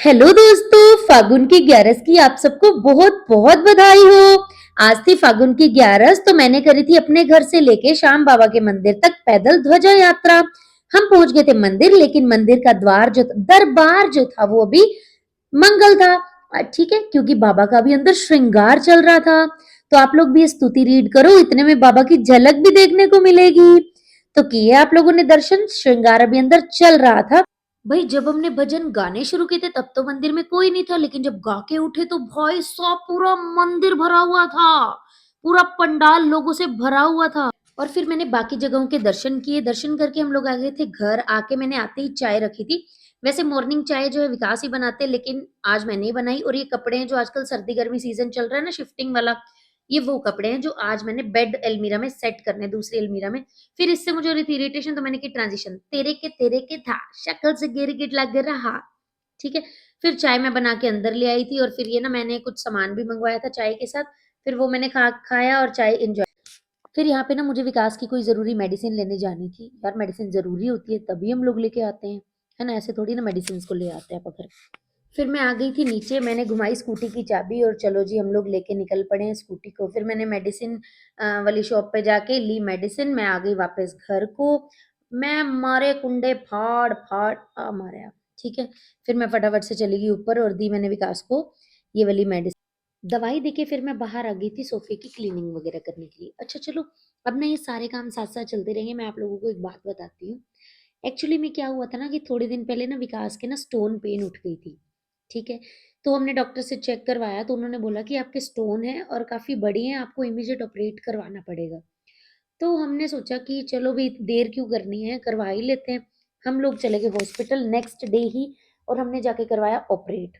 Hello दोस्तों, फागुन की 11 की आप सबको बहुत बहुत बधाई हो। आज थी फागुन की 11, तो मैंने करी थी अपने घर से लेके श्याम बाबा के मंदिर तक पैदल ध्वजा यात्रा। हम पहुंच गए थे मंदिर, लेकिन मंदिर का द्वार जो दरबार जो था वो अभी मंगल था। ठीक है, क्योंकि बाबा का भी अंदर श्रृंगार चल रहा था। तो आप लोग भी स्तुति रीड करो, इतने में बाबा की झलक भी देखने को मिलेगी। तो किए आप लोगों ने दर्शन, श्रृंगार अभी अंदर चल रहा था। भाई जब हमने भजन गाने शुरू किए थे तब तो मंदिर में कोई नहीं था, लेकिन जब गा के उठे तो भाई साहब पूरा मंदिर भरा हुआ था। पूरा पंडाल लोगों से भरा हुआ था। और फिर मैंने बाकी जगहों के दर्शन किए। दर्शन करके हम लोग आ गए थे घर। आके मैंने आते ही चाय रखी थी। वैसे मॉर्निंग चाय जो है विकास ही बनाते हैं, लेकिन आज मैंने ही बनाई। और ये कपड़े हैं जो आजकल सर्दी गर्मी सीजन चल रहा है ना, शिफ्टिंग वाला, ये वो कपड़े हैं जो आज मैंने बेड अलमीरा में सेट करने, दूसरी अलमीरा में। फिर इससे मुझे हो रही थी इरिटेशन, तो मैंने की ट्रांजिशन, तेरे के था शक्ल से गिरगिट लग रहा। ठीक है। फिर चाय मैं बना के अंदर ले आई थी, और फिर ये ना मैंने कुछ सामान भी मंगवाया था चाय के साथ। फिर वो मैंने खाया और चाय इंजॉय। फिर यहाँ पे ना मुझे विकास की कोई ज़रूरी मेडिसिन लेने जानी थी। यार मेडिसिन ज़रूरी होती है तभी हम लोग लेके आते हैं, है ना? ऐसे थोड़ी ना मेडिसिन को ले आते हैं आप घर। फिर मैं आ गई थी नीचे, मैंने घुमाई स्कूटी की चाबी और चलो जी हम लोग लेके निकल पड़े हैं स्कूटी को। फिर मैंने मेडिसिन वाली शॉप पे जाके ली मेडिसिन। मैं आ गई वापस घर को। मैं मारे कुंडे फाड़ फाड़ मारे आप। ठीक है। फिर मैं फटाफट से चली गई ऊपर और दी मैंने विकास को ये वाली मेडिसिन। दवाई देके फिर मैं बाहर आ गई थी सोफे की क्लीनिंग वगैरह करने के लिए। अच्छा चलो, अब ना ये सारे काम साथ साथ चलते रहेंगे। मैं आप लोगों को एक बात बताती हूँ। एक्चुअली में क्या हुआ था ना कि थोड़े दिन पहले ना विकास के ना स्टोन पेन उठ गई थी। ठीक है। तो हमने डॉक्टर से चेक करवाया तो उन्होंने बोला कि आपके स्टोन है और काफ़ी बड़ी हैं, आपको इमीडिएट ऑपरेट करवाना पड़ेगा। तो हमने सोचा कि चलो भी देर क्यों करनी है, करवा ही लेते हैं। हम लोग चले गए हॉस्पिटल नेक्स्ट डे ही, और हमने जाके करवाया ऑपरेट।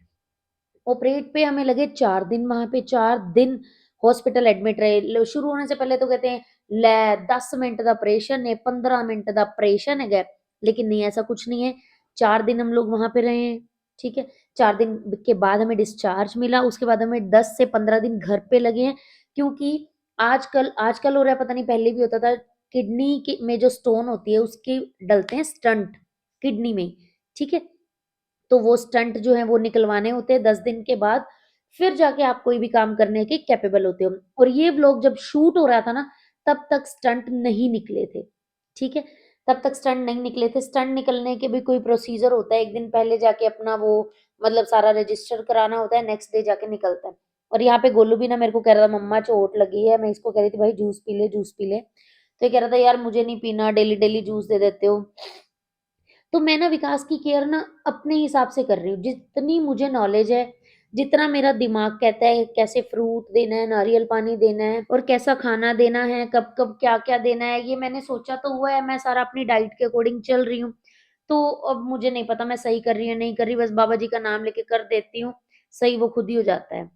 ऑपरेट पे हमें लगे 4 दिन, वहां पे 4 दिन हॉस्पिटल एडमिट रहे। शुरू होने से पहले तो कहते हैं ले 10 मिनट का ऑपरेशन है, 15 मिनट का ऑपरेशन है, लेकिन नहीं, ऐसा कुछ नहीं है। 4 दिन हम लोग वहां पे रहे हैं। ठीक है। 4 दिन के बाद हमें डिस्चार्ज मिला। उसके बाद हमें 10 से 15 दिन घर पे लगे हैं, क्योंकि आजकल आजकल हो रहा है, पता नहीं पहले भी होता था। किडनी के में जो स्टोन होती है उसके डलते हैं स्टंट किडनी में। ठीक है। तो वो स्टंट जो है वो निकलवाने होते हैं 10 दिन के बाद। फिर जाके आप कोई भी काम करने के कैपेबल होते हो। और ये व्लॉग जब शूट हो रहा था ना, तब तक स्टंट नहीं निकले थे। ठीक है। तब तक स्टंट नहीं निकले थे। स्टंट निकलने के भी कोई प्रोसीजर होता है, एक दिन पहले जाके अपना वो मतलब सारा रजिस्टर कराना होता है, नेक्स्ट डे जाके निकलता है। और यहाँ पे गोलू भी ना मेरे को कह रहा था मम्मा चोट लगी है। मैं इसको कह रही थी भाई जूस पी ले, जूस पी ले। तो ये कह रहा था यार मुझे नहीं पीना, डेली डेली जूस दे देते हो। तो मैं ना विकास की केयर ना अपने हिसाब से कर रही हूँ, जितनी मुझे नॉलेज है, जितना मेरा दिमाग कहता है कैसे फ्रूट देना है, नारियल पानी देना है और कैसा खाना देना है, कब कब क्या क्या देना है, ये मैंने सोचा तो हुआ है। मैं सारा अपनी डाइट के अकॉर्डिंग चल रही हूँ। तो अब मुझे नहीं पता मैं सही कर रही हूँ नहीं कर रही, बस बाबा जी का नाम लेके कर देती हूँ। सही वो खुद ही हो जाता है।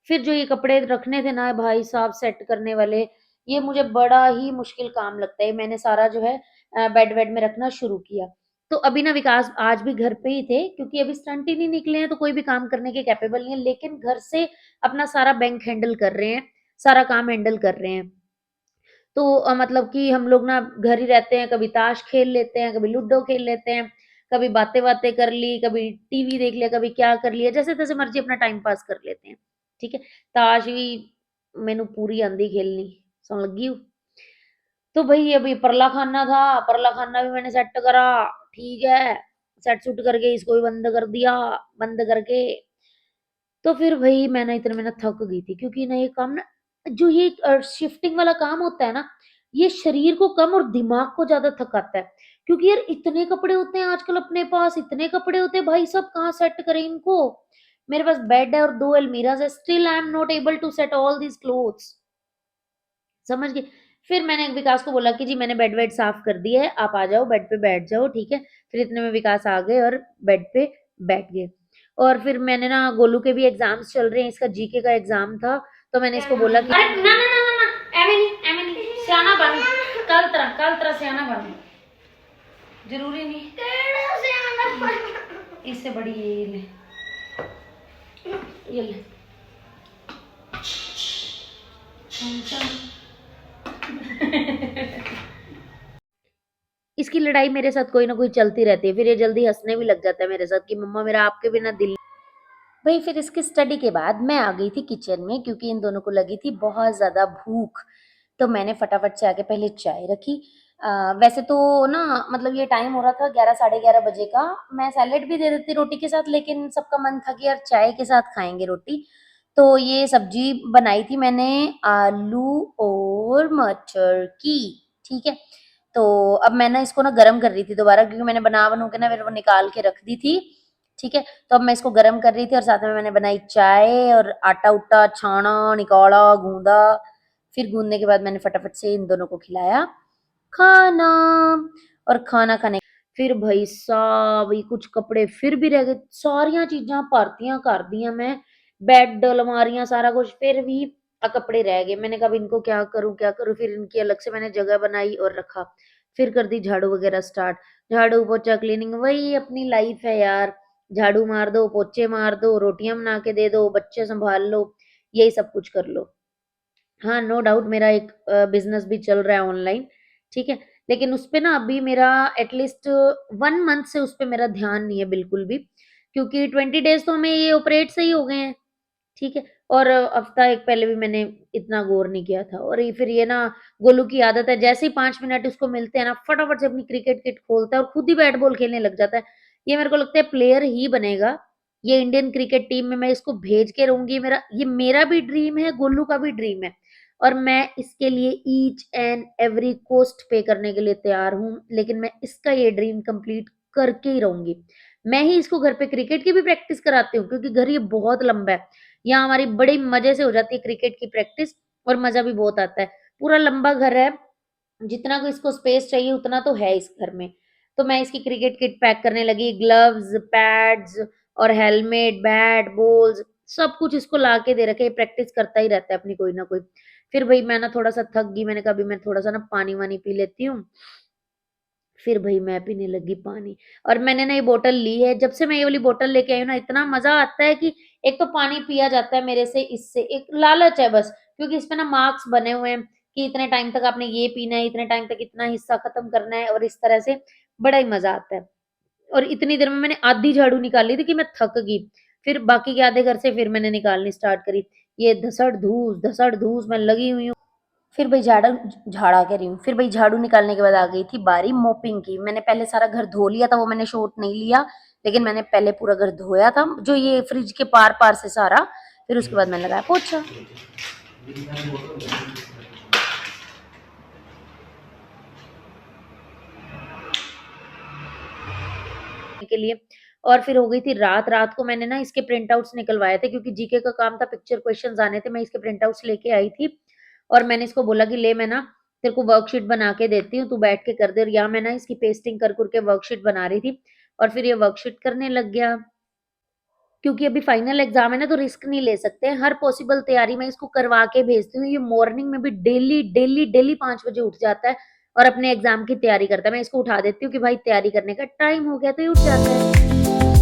फिर जो ये कपड़े रखने थे ना भाई साहब सेट करने वाले, ये मुझे बड़ा ही मुश्किल काम लगता है। मैंने सारा जो है बेड वेड में रखना शुरू किया। तो अभी ना विकास आज भी घर पे ही थे, क्योंकि अभी स्टंट ही नहीं निकले हैं तो कोई भी काम करने के कैपेबल नहीं है, लेकिन घर से अपना सारा बैंक हैंडल कर रहे हैं, सारा काम हैंडल कर रहे हैं। तो मतलब कि हम लोग ना घर ही रहते हैं, कभी ताश खेल लेते हैं, कभी लूडो खेल लेते हैं, कभी बातें-वातें कर ली, कभी टीवी देख लिया, कभी क्या कर लिया, जैसे-तैसे मर्ज़ी अपना टाइम पास कर लेते हैं। ठीक है। ताश भी मैनू पूरी आंदी खेलनी, समझ लगी हूँ। तो भई अभी परला खाना था, परला खाना भी मैंने सेट करा, ठीक है। सेट सुट करके इसको भी बंद कर दिया, बंद करके तो फिर भई मैं ना इतने में ना थक गई थी, क्योंकि ना ये काम ना जो ये शिफ्टिंग वाला काम होता है ना, ये शरीर को कम और दिमाग को ज़्यादा थकाता है। क्योंकि यार इतने कपड़े होते हैं आजकल अपने पास, इतने कपड़े होते हैं भाई साहब, कहाँ सेट करें इनको? मेरे पास बेड है और 2 अलमीराज़ है, still I am not able to set all these clothes. समझ गए? फिर मैंने विकास को बोला कि जी मैंने बेड-वेड साफ कर दिया है, आप आ जाओ बेड पे बैठ जाओ, ठीक है? फिर इतने में विकास आ गए और बेड पे बैठ गए। और फिर मैंने ना गोलू के भी एग्ज़ाम्स चल रहे हैं, इसका जीके का एग्ज़ाम था, तो मैंने इसको बोला कि अरे ना, ना, ना, ना, ना, एवे नहीं, स्याना बन, कल तरह स्याना बन। ज़रूरी नहीं। केड़ा स्याना बन? इससे बड़ी ये ले, ये ले। इसकी लड़ाई मेरे साथ कोई ना कोई चलती रहती है, फिर ये जल्दी हँसने भी लग जाता है मेरे साथ कि मम्मा मेरा आपके बिना दिल भई फिर इसकी स्टडी के बाद मैं आ गई थी किचन में क्योंकि इन दोनों को लगी थी बहुत ज़्यादा भूख। तो मैंने फटाफट से आके पहले चाय रखी। वैसे तो ना मतलब ये टाइम हो रहा था 11 साढ़े 11 बजे का, मैं सैलेड भी दे देती रोटी के साथ लेकिन सबका मन था कि यार चाय के साथ खाएँगे रोटी। तो ये सब्ज़ी बनाई थी मैंने आलू और मटर की, ठीक है? तो अब मैं ना इसको ना गरम कर रही थी दोबारा क्योंकि मैंने बना-बनू के ना फिर वो निकाल के रख दी थी, ठीक है? तो अब मैं इसको गरम कर रही थी और साथ में मैंने बनाई चाय और आटा-उटा छाना, निकाला, गूँधा, फिर गूँधने के बाद मैंने फटाफट से इन दोनों को खिलाया खाना। और खाना खाने फिर भई साहब ये कुछ कपड़े फिर भी रह गए, सारियां चीज़ां भरतियां कर दियां मैं, बेड, अलमारियां सारा कुछ, फिर भी कपड़े रह गए। मैंने कहा अब इनको क्या करूँ? फिर इनकी अलग से मैंने जगह बनाई और रखा। फिर कर दी झाड़ू वगैरह स्टार्ट, झाड़ू, पोछा, क्लीनिंग वही अपनी लाइफ है यार। झाड़ू मार दो, पोछे मार दो, रोटियाँ बना के दे दो, बच्चे सँभाल लो, यही सब कुछ कर लो। हाँ, नो डाउट मेरा एक बिज़नेस भी चल रहा है ऑनलाइन, ठीक है? लेकिन उसपे ना अभी मेरा एटलीस्ट 1 मंथ से उसपे मेरा ध्यान नहीं है बिल्कुल भी, क्योंकि 20 डेज़ तो हमें ये ऑपरेट से ही हो गए हैं, ठीक है? और हफ्ता 1 पहले भी मैंने इतना गौर नहीं किया था और ये फिर ये ना गोलू की आदत है, जैसे ही 5 मिनट उसको मिलते हैं ना, फटाफट से अपनी क्रिकेट किट खोलता है और खुद ही बैट बॉल खेलने लग जाता है। ये मेरे को लगता है प्लेयर ही बनेगा, ये इंडियन क्रिकेट टीम में मैं इसको भेज के रहूँगी, मेरा भी ड्रीम है, गोलू का भी ड्रीम है। और मैं इसके लिए ईच एंड एवरी कॉस्ट पे करने के लिए तैयार हूँ, लेकिन मैं इसका ये ड्रीम कंप्लीट करके ही रहूँगी। मैं ही इसको घर पे क्रिकेट की भी प्रैक्टिस कराती हूँ क्योंकि घर ये बहुत लंबा है। यहाँ हमारी बड़ी मज़े से हो जाती है क्रिकेट की प्रैक्टिस और मज़ा भी बहुत आता है। पूरा लंबा घर है, जितना को इसको स्पेस चाहिए उतना तो है इस घर में। तो मैं इसकी क्रिकेट किट पैक करने लगी, ग्लव्स, पैड्स और हेलमेट, बैट, बॉल्स सब कुछ इसको ला के दे रखा है, ये प्रैक्टिस करता ही रहता है अपनी कोई ना कोई। फिर भई मैं ना थोड़ा-सा थक गई, मैंने कहा अभी मैं थोड़ा-सा ना पानी-वानी पी लेती हूँ। फिर भई मैं पीने लगी पानी और मैंने ना ये बॉटल ली है, जब से मैं ये वाली बॉटल लेके आई हूँ ना इतना मज़ा आता है कि एक तो पानी पिया जाता है मेरे से इससे, एक लालच है बस क्योंकि इसपे ना मार्क्स बने हुए हैं कि इतने टाइम तक आपने ये पीना है, इतने टाइम तक इतना हिस्सा खत्म करना है और इस तरह से बड़ा ही मज़ा आता है। और इतनी देर में मैंने आधी झाड़ू निकाली थी कि मैं थक गई, फिर बाकी के आधे घर से फिर मैंने निकालनी स्टार्ट करी। ये धसड़-धूस मैं लगी हुई हूँ। फिर भई झाड़ा कह रही हूँ, फिर भई झाड़ू निकालने के बाद आ गई थी बारी मोपिंग की। मैंने पहले सारा घर धो लिया था, वो मैंने शूट नहीं लिया, लेकिन मैंने पहले पूरा घर धोया था, जो ये फ्रिज के पार-पार से सारा, फिर उसके बाद मैंने लगाया पोछा। के लिए और फिर हो गई थी रात, रात को मैंने ना इसके प्रिंट आउट्स निकलवाए थे क्योंकि जीके का काम था, पिक्चर क्वेश्चन्स आने थे, मैं इसके प्रिंट आउट्स लेके आई थी और मैंने इसको बोला कि ले मैं ना तेरे को वर्कशीट बना के देती हूँ, तू बैठ के कर दे और यहाँ मैं ना इसकी पेस्टिंग कर-कर के वर्कशीट बना रही थी और फिर ये वर्कशीट करने लग गया। क्योंकि अभी फाइनल एग्ज़ाम है ना तो रिस्क नहीं ले सकते, हर पॉसिबल तैयारी मैं इसको करवा के भेजती हूँ, ये मॉर्निंग में भी डेली 5 बजे उठ जाता है और अपने एग्ज़ाम की तैयारी करता है। मैं इसको उठा देती हूँ कि भाई तैयारी करने का टाइम हो गया तो ये उठ जाता है।